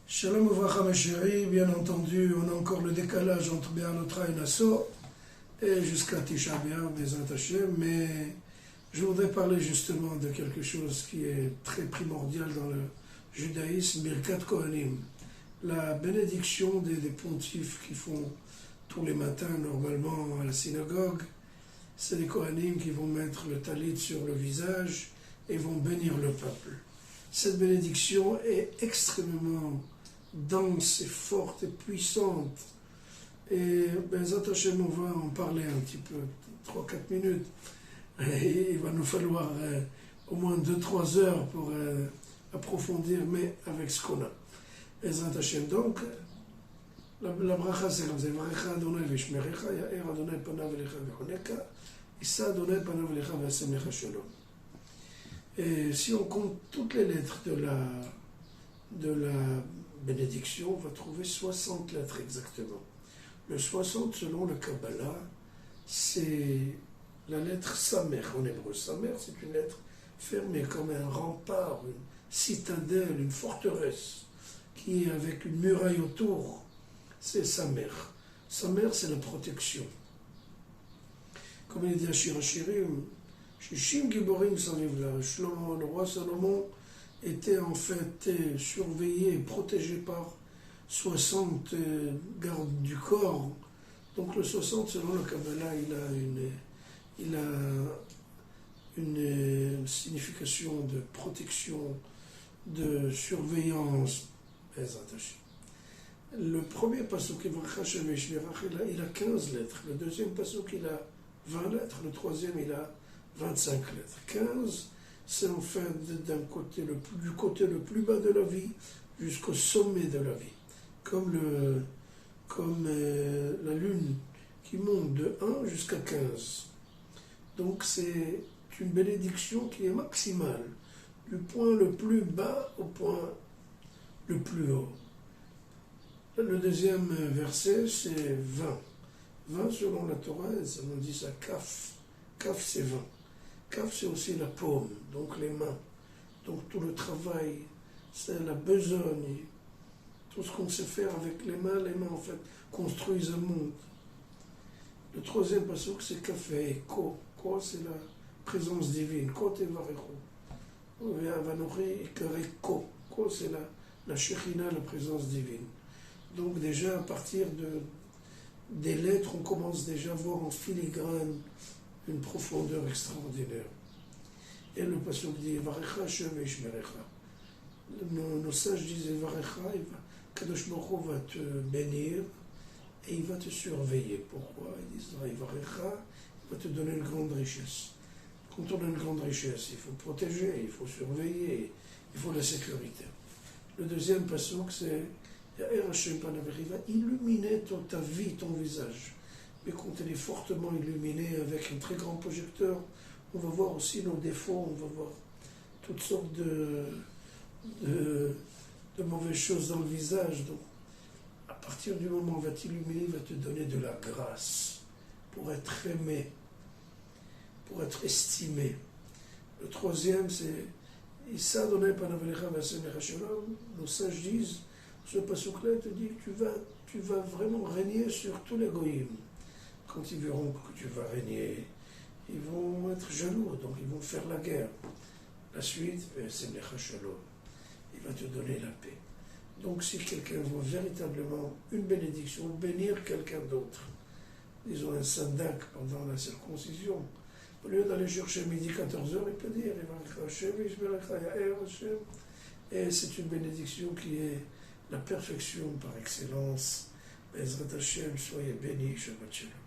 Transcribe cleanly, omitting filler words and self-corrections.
Shalom Uvracha mes chéris, bien entendu, on a encore le décalage entre Béanotra et Nassau, et jusqu'à Tisha B'Av, Bezrat Hashem, mais je voudrais parler justement de quelque chose qui est très primordial dans le judaïsme, Birkat Kohanim, la bénédiction des pontifes qui font tous les matins normalement à la synagogue. C'est les Kohanim qui vont mettre le talit sur le visage et vont bénir le peuple. Cette bénédiction est extrêmement dense et forte et puissante. Et Bezrat Hashem, on va en parler un petit peu, 3-4 minutes. Et il va nous falloir au moins 2-3 heures pour approfondir, mais avec ce qu'on a. Bezrat Hashem, donc, la bracha c'est comme ça. Varecha Adonai v'shmerecha, ya'er Adonai panav elecha v'choneka, issa Adonai panav elecha v'asemecha shalom. Et si on compte toutes les lettres de la bénédiction, on va trouver 60 lettres exactement. Le 60, selon le Kabbalah, c'est la lettre Samer en hébreu. Samer, c'est une lettre fermée comme un rempart, une citadelle, une forteresse, qui est avec une muraille autour. C'est Samer. Samer, c'est la protection. Comme il dit à Shirachirim, Shishim Giborim Sanivla, le roi Salomon était en fait surveillé et protégé par 60 gardes du corps. Donc le 60, selon le Kabbalah, il a une signification de protection, de surveillance. Le premier pasuk, il a 15 lettres. Le deuxième pasuk, il a 20 lettres. Le troisième, il a 25 lettres. 15, c'est en fait du côté le plus bas de la vie jusqu'au sommet de la vie. Comme la lune qui monte de 1 jusqu'à 15. Donc c'est une bénédiction qui est maximale, du point le plus bas au point le plus haut. Le deuxième verset, c'est 20. 20 selon la Torah, ça nous dit ça, kaf. Kaf, c'est 20. Kaf, c'est aussi la paume, donc les mains. Donc tout le travail, c'est la besogne. Tout ce qu'on sait faire avec les mains en fait construisent un monde. Le troisième pasuk, c'est kafé, ko. Ko, c'est la présence divine. Ko te varecho. Avanori ikare ko. Ko, c'est la shechina, la présence divine. Donc déjà, à partir des lettres, on commence déjà à voir en filigrane une profondeur extraordinaire. Et le pasuk dit, Varecha Hashem v'shmerecha. Nos sages disent, Varecha, Kadosh Baruch Hu va te bénir et il va te surveiller. Pourquoi? Ils disent, Varecha, il va te donner une grande richesse. Quand on a une grande richesse, il faut protéger, il faut surveiller, il faut la sécurité. Le deuxième pasuk, c'est Ya'er Hashem panav, il va illuminer ta vie, ton visage. Mais quand elle est fortement illuminée avec un très grand projecteur, on va voir aussi nos défauts, on va voir toutes sortes de mauvaises choses dans le visage. Donc, à partir du moment où on va t'illuminer, il va te donner de la grâce pour être aimé, pour être estimé. Le troisième, c'est Issa Adonai panav elecha v'asemecha shalom. Nos sages disent, ce pasuk-là te dit que tu vas vraiment régner sur tous les goïms. Quand ils verront que tu vas régner, ils vont être jaloux, donc ils vont faire la guerre. La suite, c'est Mecha Shalom. Il va te donner la paix. Donc si quelqu'un veut véritablement une bénédiction, bénir quelqu'un d'autre, disons un sandak pendant la circoncision, au lieu d'aller chercher midi 14h, il peut dire et c'est une bénédiction qui est la perfection par excellence. Bezrat Hashem, soyez bénis, Shabbat Shalom.